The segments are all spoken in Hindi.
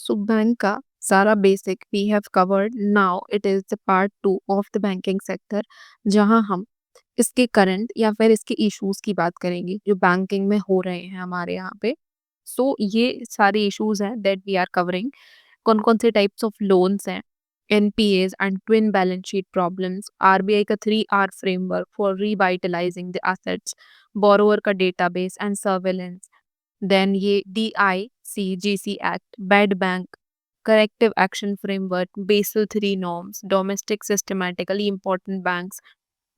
So बैंक का सारा basic we have covered now it is the part 2 of the banking sector जहां हम इसके करंट या फिर इसके इश्यूज की बात करेंगे जो बैंकिंग में हो रहे हैं हमारे यहाँ पे। ये सारे इश्यूज हैं दैट वी आर कवरिंग। कौन-कौन से टाइप्स ऑफ लोन्स हैं, NPS and twin balance sheet problems, RBI का 3R framework for revitalizing the assets, borrower का डेटाबेस एंड सर्वेलेंस, देन ये DICGC act, bad bank, corrective action framework, Basel 3 norms, domestic systematically important banks,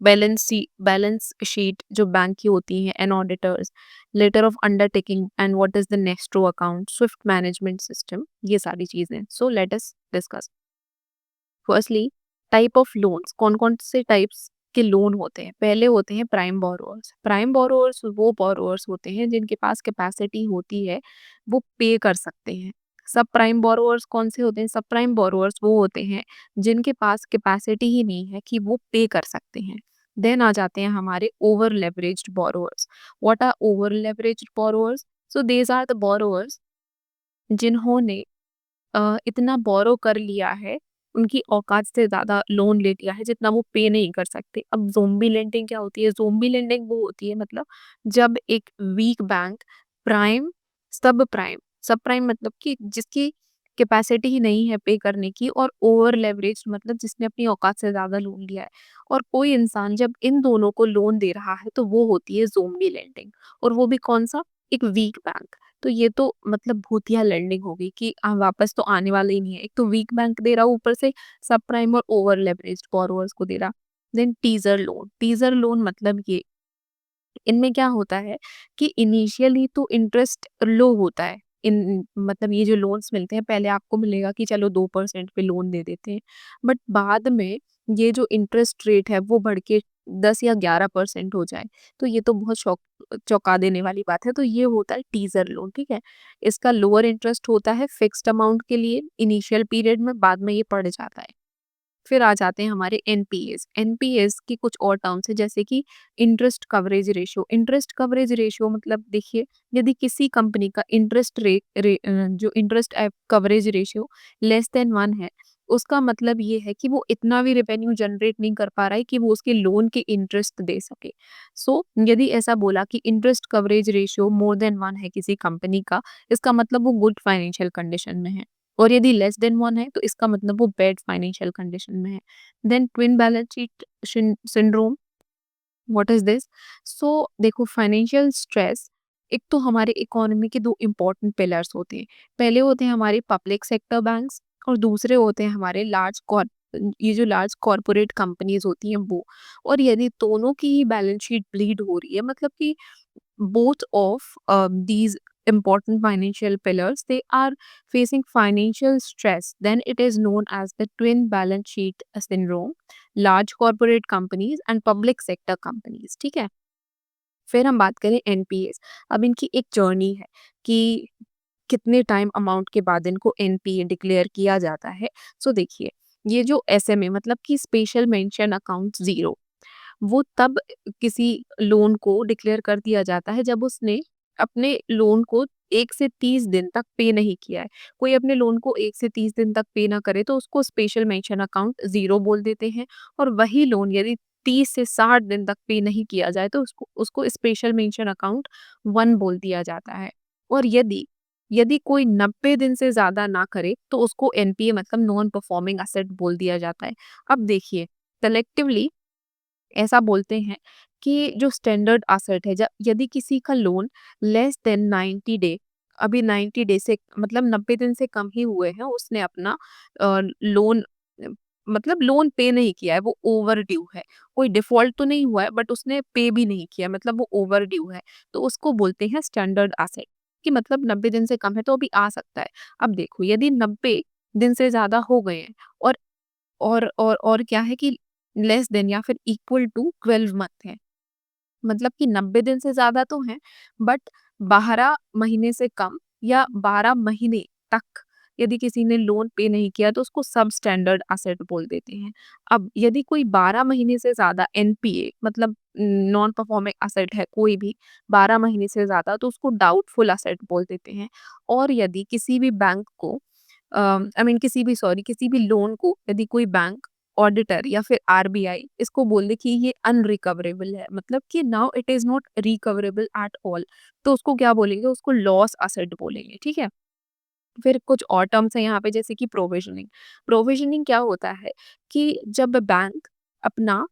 balance sheet जो बैंक की होती हैं and auditors, letter of undertaking and what is the nostro account, SWIFT management system, ये सारी चीजें। So let us discuss. Firstly, type of loans, कौन कौन से टाइप्स के लोन होते हैं। पहले होते हैं प्राइम बोरोअर्स। प्राइम बोरोअर्स वो बोरोअर्स होते हैं जिनके पास कैपेसिटी होती है, वो पे कर सकते हैं। सब प्राइम बोरोअर्स कौन से होते हैं? सब प्राइम बोरोअर्स वो होते हैं जिनके पास कैपेसिटी ही नहीं है कि वो पे कर सकते हैं। देन आ जाते हैं हमारे over leveraged borrowers. What are over leveraged borrowers? So these are the borrowers जिन्होंने इतना बोरो कर लिया है, उनकी औकात से ज़्यादा लोन ले लिया है जितना वो पे नहीं कर सकते। अब ज़ोंबी लेंडिंग क्या होती है? ज़ोंबी लेंडिंग वो होती है मतलब जब एक वीक बैंक प्राइम, सब प्राइम मतलब कि जिसकी कैपेसिटी ही नहीं है पे करने की, और ओवर लेवरेज्ड मतलब जिसने अपनी औकात से ज़्यादा लोन लिया है। और कोई इंसान जब इन दोनों को लोन दे रहा है तो वो होती है ज़ोंबी लेंडिंग। और वो भी कौन-सा? एक वीक बैंक। तो ये तो मतलब भूतिया लैंडिंग होगी कि वापस तो आने वाला ही नहीं है। एक तो वीक बैंक दे रहा, ऊपर से सब प्राइम और ओवर लेवरेज्ड बोरोवर्स को दे रहा। Then teaser loan. Teaser loan मतलब ये, इनमें क्या होता है कि इनिशियली तो इंटरेस्ट लो होता है। इन मतलब ये जो लोन्स मिलते हैं, पहले आपको मिलेगा कि चलो 2% पे लोन दे देते हैं। बट बाद में ये जो इंटरेस्ट रेट है वो बढ़ के 10 या 11% हो जाए, तो ये तो बहुत चौंका देने वाली बात है। तो ये होता है टीजर लोन, ठीक है। इसका लोअर इंटरेस्ट होता है फिक्स्ड अमाउंट के लिए इनिशियल पीरियड में, बाद में ये बढ़ जाता है। फिर आ जाते हैं हमारे एनपीएस। एनपीएस की कुछ और टर्म्स है जैसे कि interest coverage ratio. Interest coverage ratio मतलब देखिए, यदि किसी कंपनी का जो interest coverage ratio less than 1 है, उसका मतलब ये है कि वो इतना भी रेवेन्यू जनरेट नहीं कर पा रहा है कि वो उसके लोन के इंटरेस्ट दे सके। यदि ऐसा बोला कि interest coverage ratio more than 1 है किसी कंपनी का, इसका मतलब वो गुड फाइनेंशियल कंडीशन में है। और यदि लेस देन 1 है तो इसका मतलब वो बैड फाइनेंशियल कंडीशन में है। Then twin balance sheet syndrome, what is this? देखो, फाइनेंशियल स्ट्रेस, एक तो हमारे इकोनॉमी के दो इंपॉर्टेंट पिलर्स होते हैं। पहले होते हैं हमारे पब्लिक सेक्टर बैंक्स, और दूसरे होते हैं हमारे ये जो लार्ज कॉर्पोरेट कंपनीज होती हैं वो। और यदि दोनों की ही बैलेंस शीट ब्लीड हो रही है, मतलब कि both of these important financial pillars, they are facing financial stress, then it is known as the twin balance sheet syndrome, large corporate companies and public sector companies, ठीक है। फिर हम बात करें एनपीएस। अब इनकी एक जर्नी है कि कितने टाइम अमाउंट के बाद इनको एनपीए डिक्लेयर किया जाता है। देखिए, ये जो एसएमए मतलब कि स्पेशल मेंशन अकाउंट जीरो, वो तब किसी लोन को डिक्लेयर कर दिया जाता है जब उसने अपने लोन को 1 से 30 दिन तक पे नहीं किया है। कोई अपने लोन को 1 से 30 दिन तक पे ना करे तो उसको स्पेशल मेंशन अकाउंट 0 बोल देते हैं। और वही लोन यदि 30 से 60 दिन तक पे नहीं किया जाए तो उसको उसको स्पेशल मेंशन अकाउंट 1 बोल दिया जाता है। और यदि यदि कोई 90 दिन से ज़्यादा ना करे तो उसको एनपीए मतलब नॉन परफॉर्मिंग एसेट बोल दिया जाता है। अब देखिए, कलेक्टिवली ऐसा बोलते हैं कि जो स्टैंडर्ड एसेट है, यदि किसी का लोन लेस देन 90 डे, अभी 90 डे से मतलब 90 दिन से कम ही हुए हैं, उसने अपना लोन मतलब लोन पे नहीं किया है, वो ओवर ड्यू है। कोई डिफॉल्ट तो नहीं हुआ है बट उसने पे भी नहीं किया, मतलब वो ओवर ड्यू है। तो उसको बोलते हैं स्टैंडर्ड एसेट, कि मतलब 90 दिन से कम है तो अभी आ सकता है। अब देखो, यदि 90 दिन से ज्यादा हो गए हैं, और और क्या है कि लेस देन या फिर इक्वल टू 12 मंथ है, मतलब कि 90 दिन से ज्यादा तो है बट 12 महीने से कम या 12 महीने तक यदि किसी ने लोन पे नहीं किया तो उसको सब स्टैंडर्ड एसेट बोल देते हैं। अब यदि कोई 12 महीने से ज्यादा एनपीए मतलब नॉन परफॉर्मिंग एसेट है, कोई भी 12 महीने से ज्यादा, तो उसको डाउटफुल एसेट बोल देते हैं। और यदि किसी भी बैंक को आई मीन किसी भी लोन को यदि कोई बैंक, ऑडिटर या फिर आरबीआई इसको बोल दे कि ये अनरिकवरेबल है, मतलब कि now it is not recoverable at all, तो उसको क्या बोलेंगे? उसको लॉस असेट बोलेंगे, ठीक है? फिर कुछ और टर्म्स हैं यहाँ पे जैसे कि प्रोविजनिंग। प्रोविजनिंग क्या होता है कि जब बैंक अपना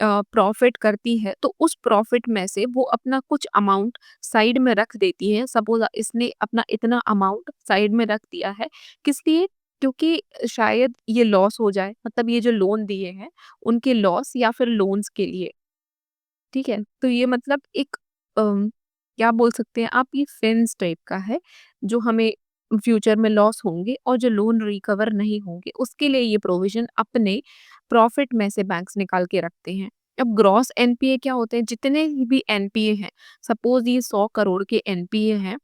प्रॉफ़िट करती है, तो उस प्रॉफ़िट में से वो अपना कुछ अमाउंट साइड में रख देती है। सपोज़ इसने अपना इतना अमाउंट साइड में रख दिया है, किस लिए? क्योंकि शायद ये लॉस हो जाए, मतलब ये जो लोन दिए हैं, उनके लॉस या फिर लोन्स के लिए, ठीक है? तो ये मतलब एक अम, क्या बोल सकते हैं आप, ये फिन्स टाइप का है, जो हमें फ्यूचर में लॉस होंगे और जो लोन रिकवर नहीं होंगे, उसके लिए ये प्रोविज़न अपने प्रॉफ़िट में से बैंक्स निकाल के रखते हैं। अब ग्रॉस एनपीए क्या होते हैं? जितने भी एनपीए हैं, सपोज़ ये 100 करोड़ के एनपीए हैं,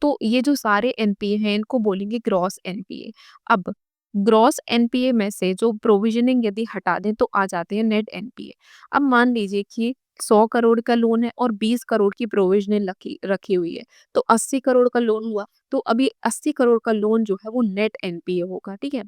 तो ये जो सारे एनपीए हैं इनको बोलेंगे ग्रॉस एनपीए। अब ग्रॉस एनपीए में से जो प्रोविजनिंग यदि हटा दें तो आ जाते हैं नेट एनपीए। अब मान लीजिए कि 100 करोड़ का लोन है और 20 करोड़ की प्रोविजनिंग रखी रखी हुई है, तो 80 करोड़ का लोन हुआ, तो अभी 80 करोड़ का लोन जो है वो नेट एनपीए होगा, ठीक है?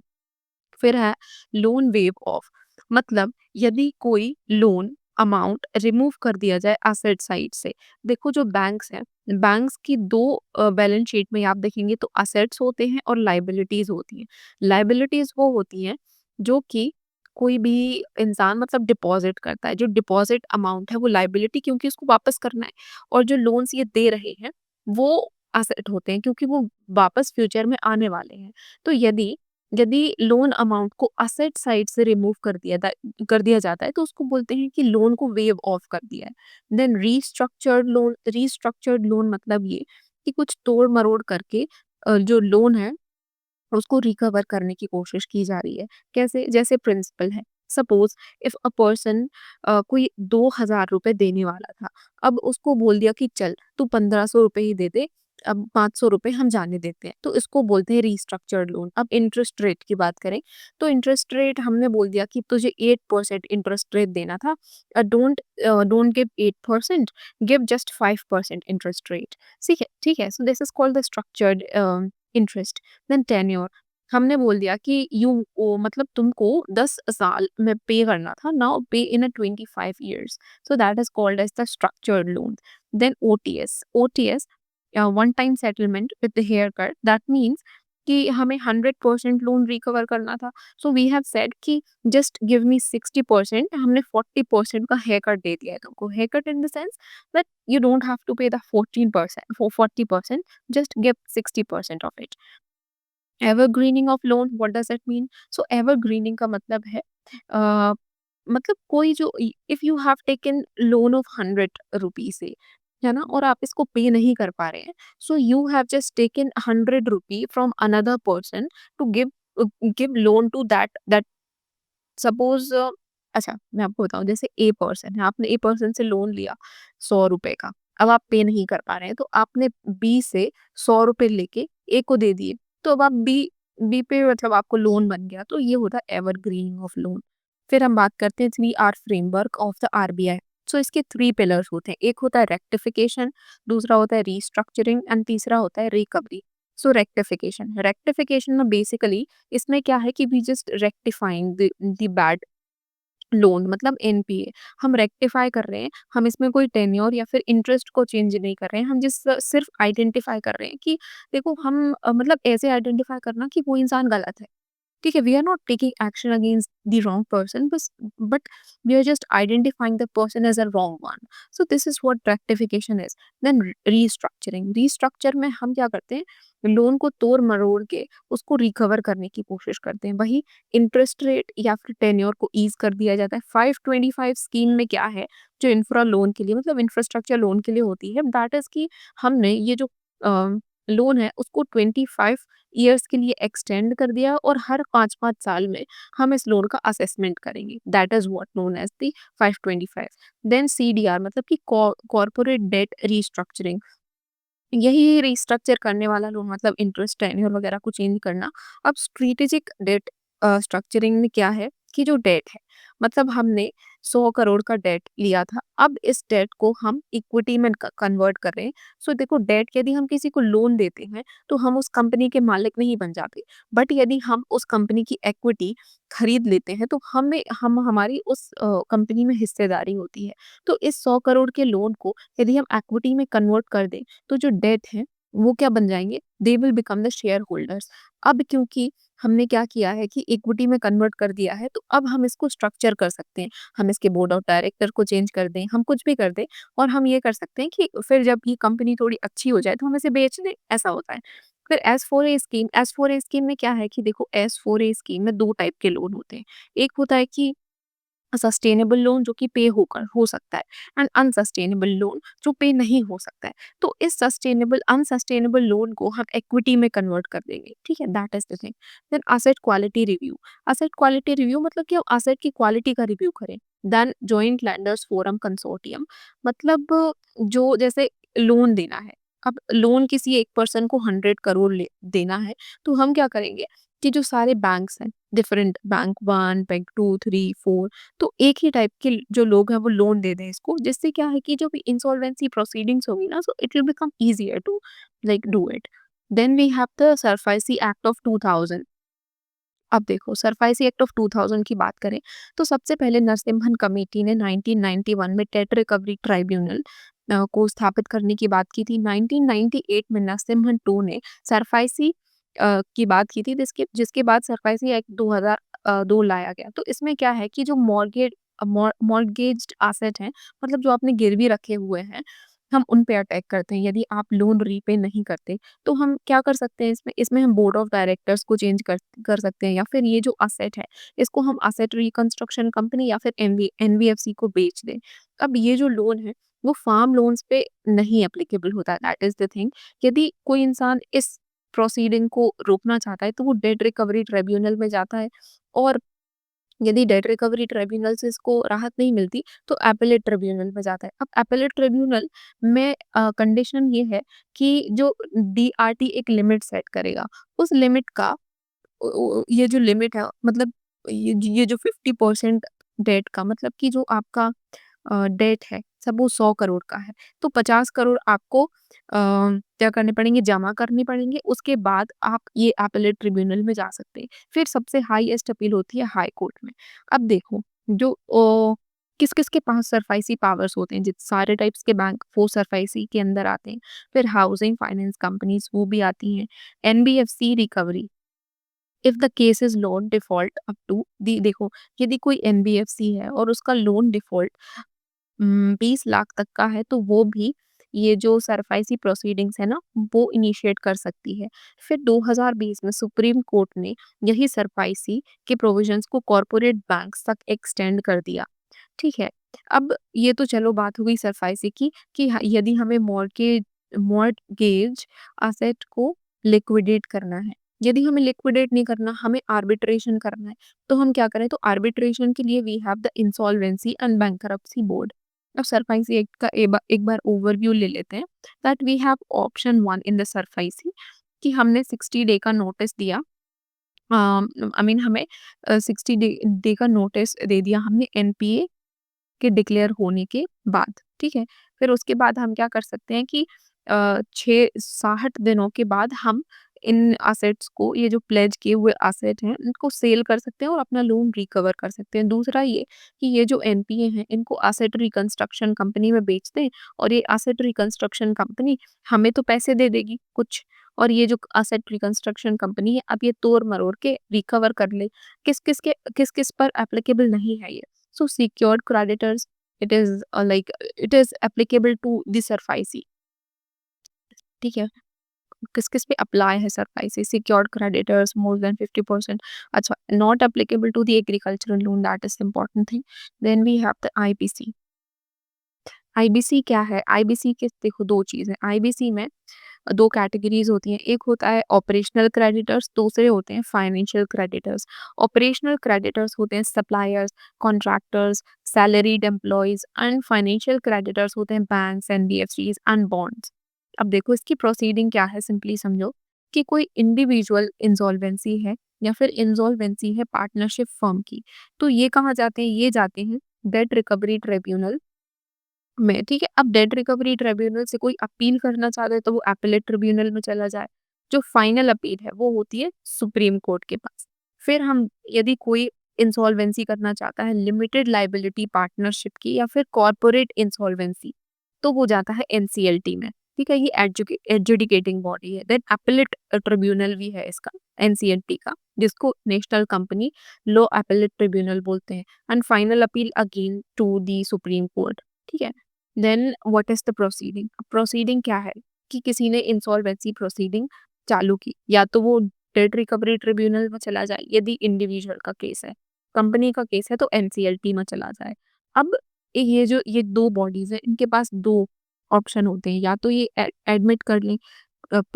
फिर है लोन वेव ऑफ, मतलब यदि कोई लोन अमाउंट रिमूव कर दिया जाए एसेट साइड से। देखो जो बैंक्स हैं, बैंक्स की दो बैलेंस शीट में आप देखेंगे तो असेट्स होते हैं और लाइबिलिटीज होती हैं। लाइबिलिटीज वो होती हैं जो कि कोई भी इंसान मतलब डिपॉजिट करता है, जो डिपॉजिट अमाउंट है वो लाइबिलिटी, क्योंकि उसको वापस करना है। और जो लोन्स ये दे रहे हैं वो असेट होते हैं, क्योंकि वो वापस फ्यूचर में आने वाले हैं। तो यदि यदि लोन अमाउंट को असेट साइड से रिमूव कर दिया जाता है तो उसको बोलते हैं कि लोन को वेव ऑफ कर दिया है। देन रीस्ट्रक्चर्ड लोन मतलब ये कि कुछ तोड़ मरोड़ करके जो लोन है उसको रिकवर करने की कोशिश की जा रही है। कैसे? जैसे प्रिंसिपल है, सपोज इफ अ पर्सन कोई 2,000 रुपए देने वाला था, अब उसको बोल दिया कि चल तू 1,500 रुपए ही दे दे, अब 500 रुपए हम जाने देते हैं, तो इसको बोलते हैं रिस्ट्रक्चर्ड लोन। अब इंटरेस्ट रेट की बात करें तो इंटरेस्ट रेट हमने बोल दिया कि तुझे 8% इंटरेस्ट रेट देना था, don't give 8%, give just 5% interest rate. ठीक है, so this is called the structured interest. Then tenure, हमने बोल दिया कि मतलब तुमको 10 साल में पे करना था, now pay in a 25 years, so that is called as the structured loan. Then OTS one time settlement with the haircut, that means कि हमें 100% लोन रिकवर करना था, सो वी हैव सेड कि जस्ट गिव मी 60%, हमने 40% का हेयर कट दे दिया है तुमको। Haircut in the sense that you don't have to pay the 14% for 40%, just give 60% of it. Evergreening of loan, what does it mean? So evergreening का मतलब है अ, मतलब कोई जो if you have taken loan of 100 rupees से, है ना, और आप इसको पे नहीं कर पा रहे हैं, so you have just taken 100 rupee from another person to give loan to that suppose. अच्छा मैं आपको बताऊं, जैसे ए पर्सन है, आपने ए पर्सन से लोन लिया 100 रुपए का, अब आप पे नहीं कर पा रहे हैं तो आपने बी से 100 रुपए लेके ए को दे दिए, तो अब आप बी बी पे मतलब आपको लोन बन गया, तो ये होता है एवरग्रीनिंग ऑफ लोन। फिर हम बात करते हैं 3R framework of the RBI. So इसके 3 पिलर्स होते हैं, एक होता है रेक्टिफिकेशन, दूसरा होता है रीस्ट्रक्चरिंग एंड तीसरा होता है रिकवरी। सो रेक्टिफिकेशन में बेसिकली इसमें क्या है कि we just rectifying the bad loan, मतलब एनपीए हम रेक्टिफाई कर रहे हैं, हम इसमें कोई टेन्योर या फिर इंटरेस्ट को चेंज नहीं कर रहे हैं, हम जिस सिर्फ आइडेंटिफाई कर रहे हैं कि देखो हम मतलब ऐसे आइडेंटिफाई करना कि वो इंसान गलत है, ठीक है? We are not taking action against the wrong person, but we are just identifying the person as a wrong one. So this is what rectification is. Then restructure में हम क्या करते हैं, लोन को तोड़ मरोड़ के उसको रिकवर करने की कोशिश करते हैं। वही इंटरेस्ट रेट या फिर टेन्योर को ईज कर दिया जाता है। 525 स्कीम में क्या है, जो इंफ्रा लोन के लिए मतलब इंफ्रास्ट्रक्चर लोन के लिए होती है, दैट इज कि हमने ये जो लोन है उसको 25 ईयर्स के लिए एक्सटेंड कर दिया और हर 5-5 साल में हम इस लोन का असेसमेंट करेंगे। That is what known as the 525। Then CDR मतलब कि कॉर्पोरेट डेट रीस्ट्रक्चरिंग, यही रिस्ट्रक्चर करने वाला लोन मतलब इंटरेस्ट टेन्योर वगैरह को चेंज करना। अब स्ट्रेटेजिक डेट स्ट्रक्चरिंग में क्या है कि जो डेट है मतलब हमने 100 करोड़ का डेट लिया था, अब इस डेट को हम इक्विटी में क कन्वर्ट कर रहे हैं। सो देखो डेट यदि हम किसी को लोन देते हैं, तो हम उस कंपनी के मालिक नहीं बन जाते। बट यदि हम उस कंपनी की इक्विटी खरीद लेते हैं, तो हमारी उस कंपनी में हिस्सेदारी होती है। तो इस 100 करोड़ के लोन को यदि हम इक्विटी में कन्वर्ट कर दें, तो जो डेट है, वो क्या बन जाएँगे? They will become the share holders. अब क्योंकि हमने क्या किया है कि इक्विटी में कन्वर्ट कर दिया है, तो अब हम इसको स्ट्रक्चर कर सकते हैं। हम इसके बोर्ड ऑफ डायरेक्टर को चेंज कर दें, हम कुछ भी कर दें और हम ये कर सकते हैं कि फिर जब ये कंपनी थोड़ी अच्छी हो जाए, तो हम इसे बेच दें, ऐसा होता है। फिर एस-4ए स्कीम में क्या है कि देखो एस-4ए स्कीम में 2 टाइप के लोन होते हैं। एक होता है कि सस्टेनेबल लोन जो कि पे होकर हो सकता है एंड अनसस्टेनेबल लोन जो पे नहीं हो सकता है। तो इस अनसस्टेनेबल लोन को हम इक्विटी में कन्वर्ट कर देंगे, ठीक है? That is the thing. Then asset quality review मतलब कि हम एसेट की क्वालिटी का रिव्यू करें। Then joint lenders forum consortium मतलब जो जैसे लोन देना है, अब लोन किसी एक पर्सन को 100 करोड़ देना है, तो हम क्या करेंगे कि जो सारे बैंक्स हैं, डिफरेंट बैंक 1, बैंक 2, 3, 4 तो एक ही टाइप के जो लोग हैं वो लोन दे दें इसको, जिससे क्या है कि जो भी इंसॉल्वेंसी प्रोसीडिंग्स होगी ना, so it will become easier to like do it. Then we have the SARFAESI act of 2000। अब देखो सरफासी एक्ट ऑफ 2000 की बात करें, तो सबसे पहले नरसिम्हन कमेटी ने 1991 में टेट रिकवरी ट्राइब्यूनल को स्थापित करने की बात की थी। 1998 में नरसिम्हन 2 ने सरफासी की बात की थी, जिसके जिसके बाद सरफासी एक्ट 2002 लाया गया। तो इसमें क्या है कि जो मॉर्गेज्ड एसेट हैं, मतलब जो आपने गिरवी रखे हुए हैं, हम उन पे अटैक करते हैं। यदि आप लोन रीपे नहीं करते, तो हम क्या कर सकते हैं इसमें? इसमें हम बोर्ड ऑफ डायरेक्टर्स को चेंज कर कर सकते हैं या फिर ये जो एसेट है, इसको हम एसेट रिकंस्ट्रक्शन कंपनी या फिर एनबीएफसी को बेच दें। अब ये जो लोन है, वो फार्म लोन्स पे नहीं एप्लीकेबल होता, दैट इज़ द थिंग। यदि कोई इंसान इस प्रोसीडिंग को रोकना चाहता है, तो वो डेट रिकवरी ट्राइब्यूनल में जाता है और यदि डेट रिकवरी ट्राइब्यूनल से इसको राहत नहीं मिलती, तो एपेलेट ट्रिब्यूनल में जाता है। अब एपेलेट ट्रिब्यूनल में कंडीशन ये है कि जो डीआरटी एक लिमिट सेट करेगा, उस लिमिट का ये जो लिमिट है मतलब ये जो 50% डेट का मतलब कि जो आपका डेट है सपोज़ 100 करोड़ का है, तो 50 करोड़ आपको क्या करने पड़ेंगे, जमा करने पड़ेंगे, उसके बाद आप ये एपेलेट ट्रिब्यूनल में जा सकते हैं। फिर सबसे हाईएस्ट अपील होती है हाई कोर्ट में। अब देखो जो किस-किस के पास सरफाइसी पावर्स होते हैं, जित सारे टाइप्स के बैंक वो सरफाइसी के अंदर आते हैं। फिर हाउसिंग फाइनेंस कंपनीज़ वो भी आती हैं। NBFC recovery if the case is loan default up to the देखो यदि कोई एनबीएफसी है और उसका लोन डिफ़ॉल्ट 20 लाख तक का है तो वो भी ये जो सरफाइसी प्रोसीडिंग्स है ना वो इनिशिएट कर सकती है। फिर 2020 में सुप्रीम कोर्ट ने यही सरफाइसी के प्रोविजंस को कॉर्पोरेट बैंक्स तक एक्सटेंड कर दिया। ठीक है। अब ये तो चलो बात हो गई सरफाइसी की कि यदि हमें मॉर्टगेज एसेट को लिक्विडेट करना है। यदि हमें लिक्विडेट नहीं करना, हमें आर्बिट्रेशन करना है, तो हम क्या करें? तो आर्बिट्रेशन के लिए we have the insolvency and bankruptcy board. अब सरफाइसी एक्ट का एक बार ओवरव्यू ले लेते हैं that we have option 1 in the SARFAESI कि हमने 60 डे का नोटिस दिया। आई मीन हमें 60 डे डे का नोटिस दे दिया हमने एनपीए के डिक्लेयर होने के बाद, ठीक है? फिर उसके बाद हम क्या कर सकते हैं कि 6 60 दिनों के बाद हम इन एसेट्स को ये जो प्लेज किए हुए एसेट हैं, इनको सेल कर सकते हैं और अपना लोन रिकवर कर सकते हैं। दूसरा ये कि ये जो एनपीए हैं, इनको एसेट रिकंस्ट्रक्शन कंपनी में बेच दें और ये एसेट रिकंस्ट्रक्शन कंपनी हमें तो पैसे दे देगी कुछ और ये जो एसेट रिकंस्ट्रक्शन कंपनी है, अब ये तोड़-मरोड़ के रिकवर कर ले। किस-किस पर एप्लीकेबल नहीं है ये। So secured creditors, it is it is applicable to the SARFAESI, ठीक है? किस-किस पे अप्लाई है SARFAESI? Secured creditors more than 50%. अच्छा, not applicable to the agricultural loan, that is the important thing. Then we have the IBC. IBC क्या है? आईबीसी के देखो 2 चीज़ है। आईबीसी में 2 कैटेगरीज़ होती हैं। एक होता है ऑपरेशनल क्रेडिटर्स, दूसरे होते हैं फाइनेंशियल क्रेडिटर्स। ऑपरेशनल क्रेडिटर्स होते हैं suppliers, contractors, salaried employees and financial creditors होते हैं बैंक्स, एनबीएफसीज़ एंड बॉन्ड्स। अब देखो इसकी प्रोसीडिंग क्या है सिंपली समझो कि कोई इंडिविजुअल इंसॉल्वेंसी है या फिर इंसॉल्वेंसी है पार्टनरशिप फर्म की, तो ये कहाँ जाते हैं? ये जाते हैं डेट रिकवरी ट्रिब्यूनल में, ठीक है? अब डेट रिकवरी ट्रिब्यूनल से कोई अपील करना चाहता है तो वो एपेलेट ट्रिब्यूनल में चला जाए। जो फाइनल अपील है वो होती है सुप्रीम कोर्ट के पास। फिर हम यदि कोई इंसॉल्वेंसी करना चाहता है लिमिटेड लायबिलिटी पार्टनरशिप की या फिर कॉर्पोरेट इंसॉल्वेंसी, तो वो जाता है एनसीएलटी में, ठीक है? ये एडजुडिकेटिंग बॉडी है। देन एपेलेट ट्रिब्यूनल भी है इसका, एनसीएलटी का, जिसको national company law appellate tribunal बोलते हैं। And final appeal again to the supreme court, ठीक है? Then what is the proceeding? Proceeding क्या है कि किसी ने इंसॉल्वेंसी प्रोसीडिंग चालू की, या तो वो डेट रिकवरी ट्रिब्यूनल में चला जाए यदि इंडिविजुअल का केस है, कंपनी का केस है तो एनसीएलटी में चला जाए। अब ये दो बॉडीज हैं, इनके पास दो ऑप्शन होते हैं, या तो ये एडमिट कर लें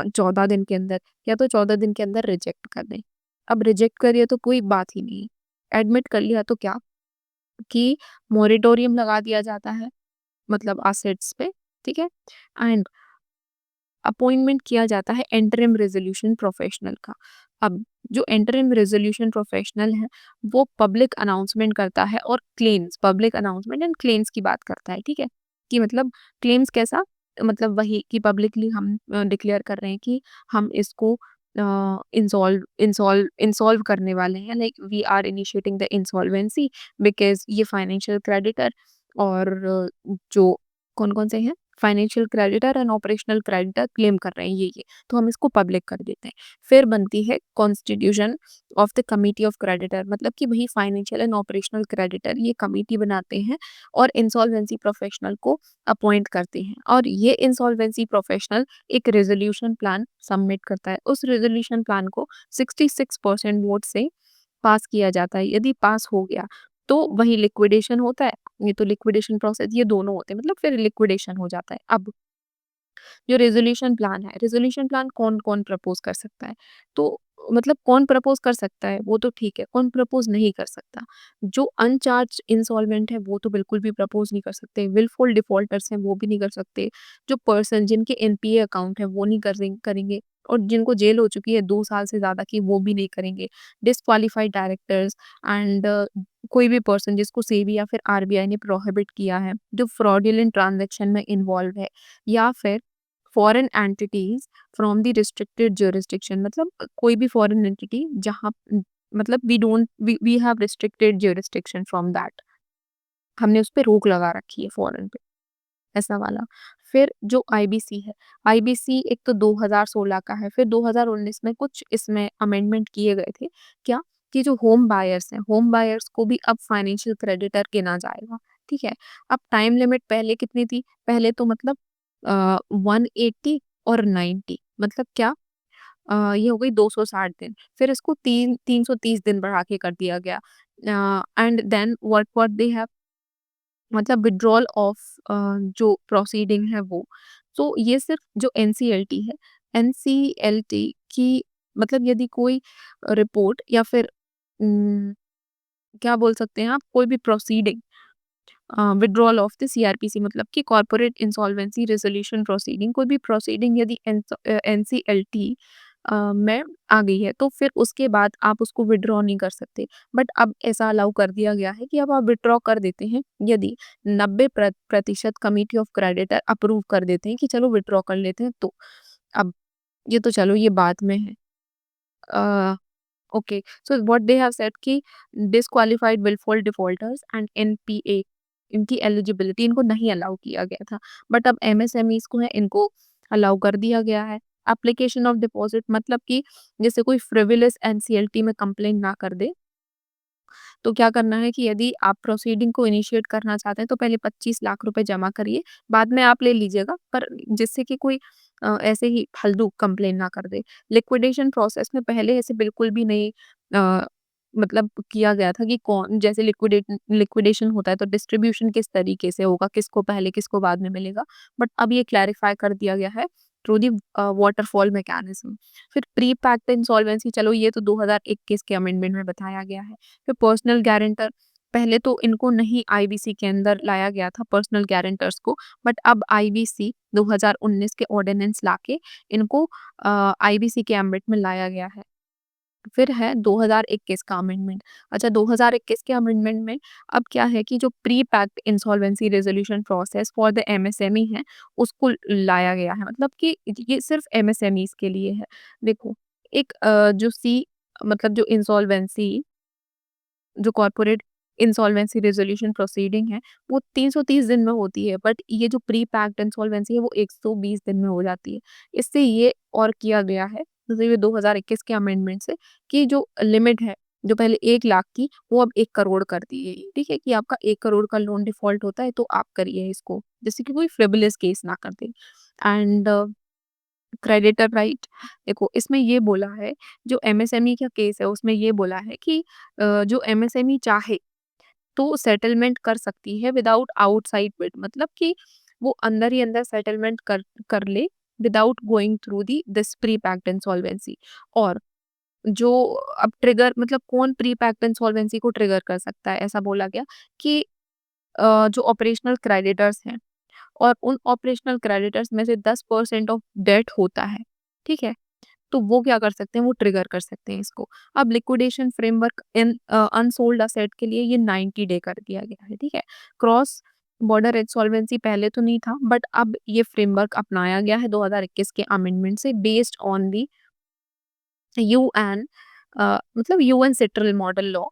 14 दिन के अंदर, या तो 14 दिन के अंदर रिजेक्ट कर दें। अब रिजेक्ट करिए तो कोई बात ही नहीं है, एडमिट कर लिया तो क्या कि मॉरेटोरियम लगा दिया जाता है, मतलब असेट्स पे, ठीक है? एंड अपॉइंटमेंट किया जाता है इंटरिम रेज़ोल्यूशन प्रोफेशनल का। अब जो इंटरिम रेज़ोल्यूशन प्रोफेशनल है, वो पब्लिक अनाउंसमेंट करता है और claims, public announcement and claims की बात करता है, ठीक है? कि मतलब क्लेम्स कैसा? मतलब वही कि पब्लिकली हम डिक्लेयर कर रहे हैं कि हम इसको इंसॉल्व करने वाले हैं, like we are initiating the insolvency because ये फाइनेंशियल क्रेडिटर और जो कौन-कौन से हैं? Financial creditor and operational creditor claim कर रहे हैं ये, तो हम इसको पब्लिक कर देते हैं। फिर बनती है constitution of the committee of creditor, मतलब कि वही फाइनेंशियल एंड ऑपरेशनल क्रेडिटर ये कमिटी बनाते हैं और इंसॉल्वेंसी प्रोफेशनल को अपॉइंट करते हैं, और ये इंसॉल्वेंसी प्रोफेशनल एक रेज़ोल्यूशन प्लान सबमिट करता है। उस रेज़ोल्यूशन प्लान को 66% वोट से पास किया जाता है। यदि पास हो गया तो वही लिक्विडेशन होता है, ये तो लिक्विडेशन प्रोसेस, ये दोनों होते हैं, मतलब फिर लिक्विडेशन हो जाता है। अब जो रेज़ोल्यूशन प्लान है, रेज़ोल्यूशन प्लान कौन-कौन प्रपोज़ कर सकता है? तो मतलब कौन प्रपोज़ कर सकता है, वो तो ठीक है, कौन प्रपोज़ नहीं कर सकता? जो अनचार्ज्ड इंसॉल्वेंट है, वो तो बिल्कुल भी प्रपोज़ नहीं कर सकते, विलफुल डिफ़ॉल्टर्स हैं, वो भी नहीं कर सकते, जो पर्सन जिनके एनपीए अकाउंट है, वो नहीं करेंगे, और जिनको जेल हो चुकी है 2 साल से ज़्यादा की, वो भी नहीं करेंगे। डिसक्वालिफाइड डायरेक्टर्स एंड कोई भी पर्सन जिसको सेबी या फिर आरबीआई ने प्रोहिबिट किया है, जो फ्रॉडुलेंट ट्रांज़ैक्शन में इन्वॉल्व है, या फिर foreign entities from the restricted jurisdiction, मतलब कोई भी फॉरेन एंटिटी जहाँ मतलब we have restricted jurisdiction from that, हमने उस पे रोक लगा रखी है फॉरेन पे, ऐसा वाला। फिर जो आईबीसी है, आईबीसी एक तो 2016 का है, फिर 2019 में कुछ इसमें अमेंडमेंट किए गए थे। क्या? कि जो होम बायर्स हैं, होम बायर्स को भी अब फाइनेंशियल क्रेडिटर गिना जाएगा, ठीक है? अब टाइम लिमिट पहले कितनी थी? पहले तो मतलब 180 और 90, मतलब क्या? ये हो गई 260 दिन, फिर इसको 330 दिन बढ़ा के कर दिया गया। And then what they have, मतलब विथड्रॉल ऑफ जो प्रोसीडिंग है वो। तो ये सिर्फ जो एनसीएलटी है, एनसीएलटी की, मतलब यदि कोई रिपोर्ट या फिर क्या बोल सकते हैं आप, कोई भी proceeding, withdrawal of the CrPC, मतलब कि कॉर्पोरेट इंसॉल्वेंसी रेजोल्यूशन प्रोसीडिंग, कोई भी प्रोसीडिंग यदि एनसीएलटी में आ गई है तो फिर उसके बाद आप उसको विड्रॉ नहीं कर सकते। बट अब ऐसा अलाउ कर दिया गया है कि अब आप विड्रॉ कर देते हैं यदि 90% कमिटी ऑफ क्रेडिटर अप्रूव कर देते हैं कि चलो विड्रॉ कर लेते हैं तो। अब ये तो चलो ये बाद में है। Okay, so what they have said कि disqualified wilful defaulters and NPA, इनकी एलिजिबिलिटी, इनको नहीं अलाउ किया गया था, बट अब एमएसएमईज को है, इनको अलाउ कर दिया गया है। एप्लीकेशन ऑफ डिपॉजिट, मतलब कि जैसे कोई फ्रिविलस एनसीएलटी में कंप्लेंट ना कर दे, तो क्या करना है कि यदि आप प्रोसीडिंग को इनिशिएट करना चाहते हैं तो पहले 25 लाख रुपए जमा करिए, बाद में आप ले लीजिएगा, पर जिससे कि कोई ऐसे ही फालतू कंप्लेन ना कर दे। लिक्विडेशन प्रोसेस में पहले ऐसे बिल्कुल भी नहीं मतलब किया गया था कि कौन, जैसे लिक्विडेशन होता है तो डिस्ट्रीब्यूशन किस तरीके से होगा, किसको पहले किसको बाद में मिलेगा, बट अब ये क्लैरिफाई कर दिया गया है थ्रू दी वाटरफॉल मैकेनिज्म। फिर प्री पैक्ड इंसॉल्वेंसी, चलो ये तो 2021 के अमेंडमेंट में बताया गया है। फिर पर्सनल गारंटर, पहले तो इनको नहीं आईबीसी के अंदर लाया गया था पर्सनल गारंटर्स को, बट अब आईबीसी 2019 के ऑर्डिनेंस लाके इनको आईबीसी के एम्बिट में लाया गया है। फिर है 2021 का अमेंडमेंट। अच्छा, 2021 के अमेंडमेंट में अब क्या है कि जो pre packed insolvency resolution process for the MSME है, उसको लाया गया है। मतलब कि ये सिर्फ़ एमएसएमईज़ के लिए है। देखो, एक जो मतलब जो इंसॉल्वेंसी जो कॉर्पोरेट इंसॉल्वेंसी रेज़ोल्यूशन प्रोसीडिंग है, वो 330 दिन में होती है, बट ये जो प्री पैक्ड इंसॉल्वेंसी है, वो 120 दिन में हो जाती है। इससे ये और किया गया है, जैसे ये 2021 के अमेंडमेंट से, कि जो लिमिट है, जो पहले 1 लाख की, वो अब 1 करोड़ कर दी गई है, ठीक है? कि आपका 1 करोड़ का लोन डिफ़ॉल्ट होता है, तो आप करिए इसको, जिससे कि कोई फ्रिवलेस केस ना कर दे। एंड क्रेडिटर राइट, देखो इसमें ये बोला है, जो एमएसएमई का केस है, उसमें ये बोला है कि जो एमएसएमई चाहे तो सेटलमेंट कर सकती है विदाउट आउटसाइड बिड, मतलब कि वो अंदर ही अंदर सेटलमेंट कर कर ले without going through the this pre packed insolvency. और जो अब ट्रिगर, मतलब कौन प्री पैक्ड इंसॉल्वेंसी को ट्रिगर कर सकता है, ऐसा बोला गया कि जो ऑपरेशनल क्रेडिटर्स हैं और उन ऑपरेशनल क्रेडिटर्स में से 10% ऑफ डेट होता है, ठीक है? तो वो क्या कर सकते हैं, वो ट्रिगर कर सकते हैं इसको। अब liquidation framework in unsold asset के लिए ये 90 डे कर दिया गया है, ठीक है? क्रॉस बॉर्डर इंसॉल्वेंसी पहले तो नहीं था, बट अब ये फ्रेमवर्क अपनाया गया है 2021 के अमेंडमेंट से, बेस्ड ऑन दी यूएन मतलब यूएन सेट्रल मॉडल लॉ,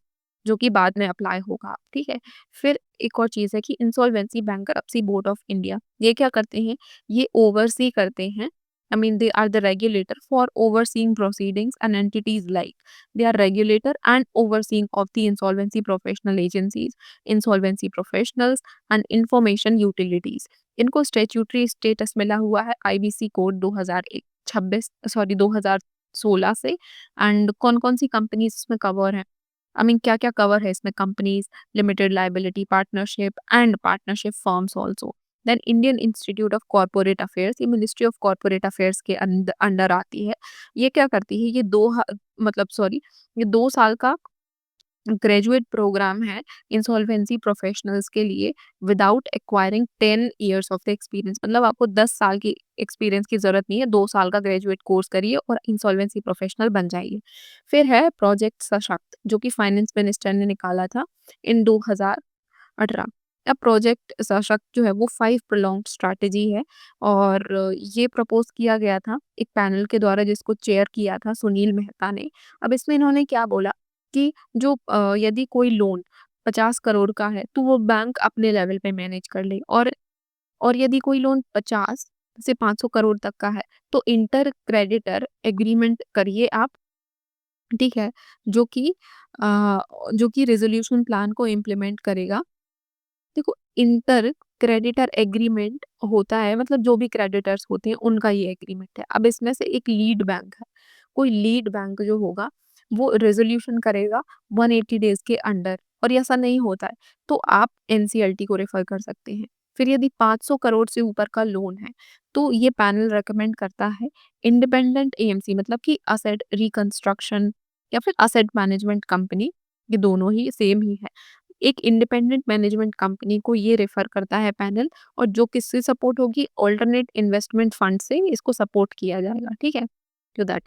जो कि बाद में अप्लाई होगा, ठीक है? फिर एक और चीज़ है कि insolvency bankruptcy board of India, ये क्या करते हैं, ये ओवरसी करते हैं। I mean they are the regulator for overseeing proceedings and entities like, they are regulator and overseeing of the insolvency professional agencies, insolvency professionals and information utilities. इनको स्टैट्यूटरी स्टेटस मिला हुआ है आईबीसी कोड 2001 26 सॉरी 2016 से। एंड कौन-कौन सी कंपनीज़ इसमें कवर हैं? आई मीन क्या-क्या कवर है इसमें, companies, limited liability partnership and partnership firms also. Then Indian institute of corporate affairs, ये मिनिस्ट्री ऑफ कॉर्पोरेट अफेयर्स के अंडर आती है। ये क्या करती है? ये 2 मतलब सॉरी, ये 2 साल का ग्रेजुएट प्रोग्राम है इंसॉल्वेंसी प्रोफेशनल्स के लिए without acquiring 10 years of the experience, मतलब आपको 10 साल की एक्सपीरियंस की ज़रूरत नहीं है, 2 साल का ग्रेजुएट कोर्स करिए और इंसॉल्वेंसी प्रोफेशनल बन जाइए। फिर है प्रोजेक्ट सशक्त, जो कि फाइनेंस मिनिस्टर ने निकाला था इन 2018। अब प्रोजेक्ट सशक्त जो है वो 5 प्रोलॉन्ग्ड स्ट्रैटेजी है, और ये प्रपोज़ किया गया था एक पैनल के द्वारा, जिसको चेयर किया था सुनील मेहता ने। अब इसमें इन्होंने क्या बोला कि जो यदि कोई लोन 50 करोड़ का है, तो वो बैंक अपने लेवल पे मैनेज कर ले, और यदि कोई लोन 50 से 500 करोड़ तक का है, तो इंटर क्रेडिटर एग्रीमेंट करिए आप, ठीक है? जो कि जो कि रेज़ोल्यूशन प्लान को इम्प्लीमेंट करेगा। देखो, इंटर क्रेडिटर एग्रीमेंट होता है, मतलब जो भी क्रेडिटर्स होते हैं उनका ये एग्रीमेंट है। अब इसमें से एक लीड बैंक है, कोई लीड बैंक जो होगा वो रेज़ोल्यूशन करेगा 180 डेज़ के अंडर, और ये ऐसा नहीं होता है तो आप एनसीएलटी को रेफ़र कर सकते हैं। फिर यदि 500 करोड़ से ऊपर का लोन है, तो ये पैनल रिकमेंड करता है इंडिपेंडेंट एएमसी, मतलब कि एसेट रिकंस्ट्रक्शन या फिर एसेट मैनेजमेंट कंपनी, ये दोनों ही सेम ही है। एक इंडिपेंडेंट मैनेजमेंट कंपनी को ये रेफर करता है पैनल, और जो किससे सपोर्ट होगी, अल्टरनेट इन्वेस्टमेंट फंड से इसको सपोर्ट किया जाएगा, ठीक है? तो दैट